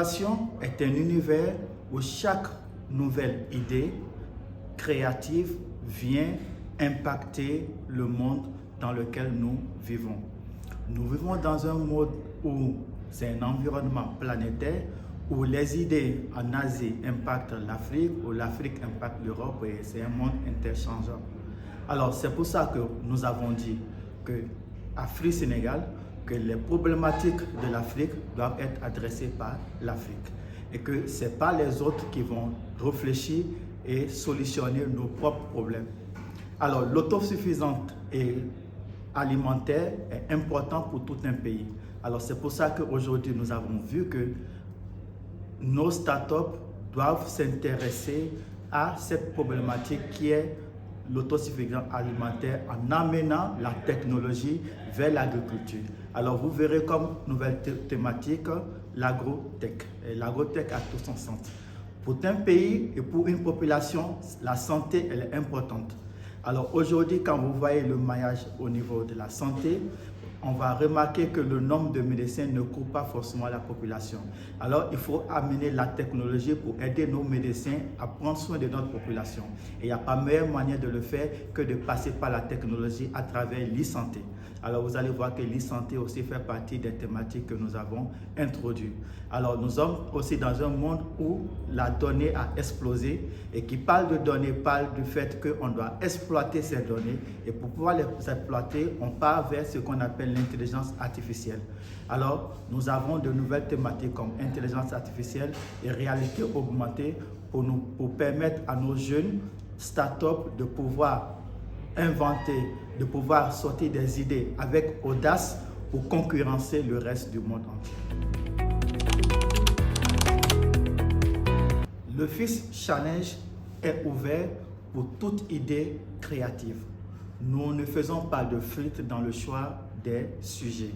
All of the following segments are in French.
L'innovation est un univers où chaque nouvelle idée créative vient impacter le monde dans lequel nous vivons. Nous vivons dans un monde où c'est un environnement planétaire, où les idées en Asie impactent l'Afrique, où l'Afrique impacte l'Europe, et c'est un monde interchangeable. Alors c'est pour ça que nous avons dit que à Free Sénégal, que les problématiques de l'Afrique doivent être adressées par l'Afrique et que ce n'est pas les autres qui vont réfléchir et solutionner nos propres problèmes. Alors l'autosuffisance alimentaire est importante pour tout un pays. Alors c'est pour ça qu'aujourd'hui nous avons vu que nos startups doivent s'intéresser à cette problématique qui est l'autosuffisance alimentaire en amenant la technologie vers l'agriculture. Alors vous verrez comme nouvelle thématique l'agrotech. Et l'agrotech a tout son sens. Pour un pays et pour une population, la santé elle est importante. Alors aujourd'hui, quand vous voyez le maillage au niveau de la santé, on va remarquer que le nombre de médecins ne couvre pas forcément la population. Alors, il faut amener la technologie pour aider nos médecins à prendre soin de notre population. Et il n'y a pas meilleure manière de le faire que de passer par la technologie à travers l'e-santé. Alors, vous allez voir que l'e-santé aussi fait partie des thématiques que nous avons introduites. Alors, nous sommes aussi dans un monde où la donnée a explosé et qui parle de données parle du fait qu'on doit exploiter ces données et pour pouvoir les exploiter, on part vers ce qu'on appelle l'intelligence artificielle. Alors, nous avons de nouvelles thématiques comme intelligence artificielle et réalité augmentée pour permettre à nos jeunes startups de pouvoir inventer, de pouvoir sortir des idées avec audace pour concurrencer le reste du monde entier. Le FIS Challenge est ouvert pour toute idée créative. Nous ne faisons pas de filtre dans le choix des sujets.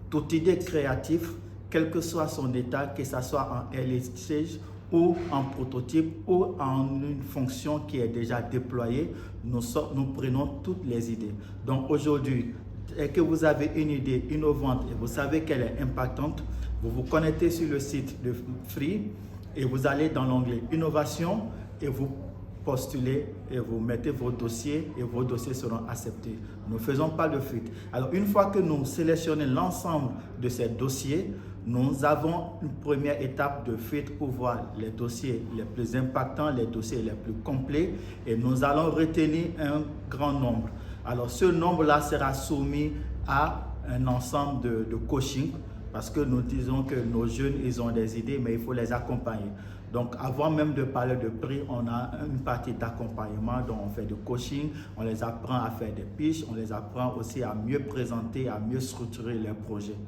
Toute idée créative, quel que soit son état, que ce soit en early stage ou en prototype ou en une fonction qui est déjà déployée, nous prenons toutes les idées. Donc aujourd'hui, dès que vous avez une idée innovante et vous savez qu'elle est impactante, vous vous connectez sur le site de Free et vous allez dans l'onglet Innovation et vous postulez et vous mettez vos dossiers et vos dossiers seront acceptés. Nous ne faisons pas de fuite. Alors une fois que nous sélectionnons l'ensemble de ces dossiers, nous avons une première étape de fuite pour voir les dossiers les plus impactants, les dossiers les plus complets et nous allons retenir un grand nombre. Alors ce nombre-là sera soumis à un ensemble de coaching parce que nous disons que nos jeunes, ils ont des idées mais il faut les accompagner. Donc avant même de parler de prix, on a une partie d'accompagnement dont on fait du coaching, on les apprend à faire des pitches, on les apprend aussi à mieux présenter, à mieux structurer leurs projets.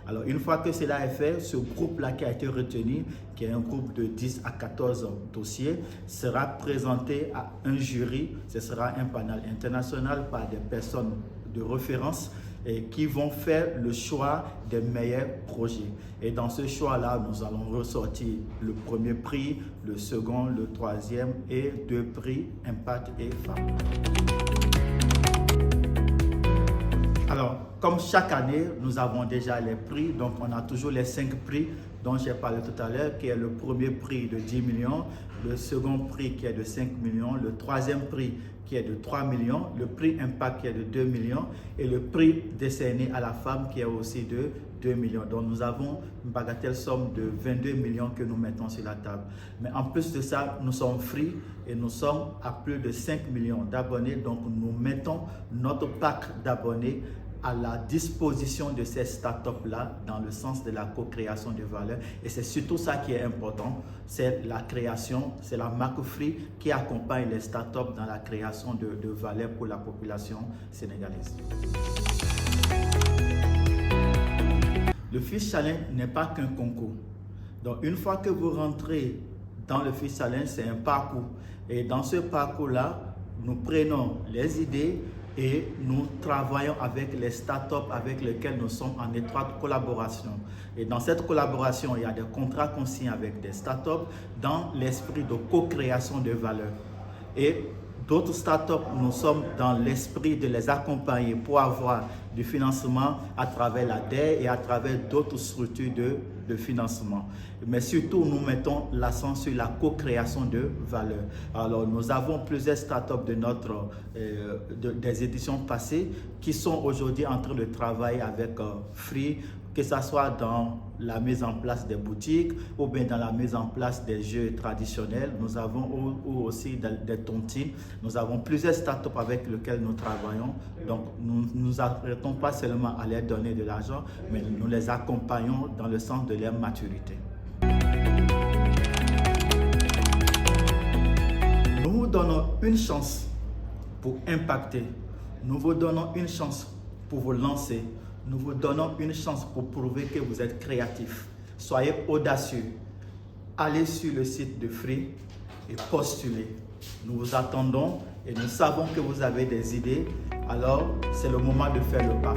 Alors une fois que cela est fait, ce groupe-là qui a été retenu, qui est un groupe de 10 à 14 dossiers, sera présenté à un jury, ce sera un panel international par des personnes de référence et qui vont faire le choix des meilleurs projets. Et dans ce choix-là, nous allons ressortir le premier prix, le second, le troisième et 2 prix Impact et Femmes. Alors, comme chaque année, nous avons déjà les prix, donc on a toujours les 5 prix dont j'ai parlé tout à l'heure, qui est le premier prix de 10 millions, le second prix qui est de 5 millions, le troisième prix qui est de 3 millions, le prix Impact qui est de 2 millions et le prix décerné à la femme qui est aussi de 2 millions. Donc nous avons une bagatelle somme de 22 millions que nous mettons sur la table. Mais en plus de ça, nous sommes free et nous sommes à plus de 5 millions d'abonnés. Donc nous mettons notre pack d'abonnés à la disposition de ces startups-là dans le sens de la co-création de valeur. Et c'est surtout ça qui est important, c'est la création, c'est la marque Free qui accompagne les startups dans la création de valeur pour la population sénégalaise. Le FIS Challenge n'est pas qu'un concours. Donc une fois que vous rentrez dans le FIS Challenge, c'est un parcours. Et dans ce parcours-là, nous prenons les idées, et nous travaillons avec les startups avec lesquelles nous sommes en étroite collaboration. Et dans cette collaboration, il y a des contrats qu'on signe avec des startups dans l'esprit de co-création de valeur. Et D'autres startups, nous sommes dans l'esprit de les accompagner pour avoir du financement à travers la DER et à travers d'autres structures de financement. Mais surtout, nous mettons l'accent sur la co-création de valeur. Alors, nous avons plusieurs startups des éditions passées qui sont aujourd'hui en train de travailler avec Free, que ce soit dans la mise en place des boutiques ou bien dans la mise en place des jeux traditionnels. Nous avons aussi des tontines. Nous avons plusieurs startups avec lesquelles nous travaillons. Donc, nous ne nous arrêtons pas seulement à leur donner de l'argent, mais nous les accompagnons dans le sens de leur maturité. Nous vous donnons une chance pour impacter. Nous vous donnons une chance pour vous lancer. Nous vous donnons une chance pour prouver que vous êtes créatif. Soyez audacieux. Allez sur le site de Free et postulez. Nous vous attendons et nous savons que vous avez des idées. Alors, c'est le moment de faire le pas.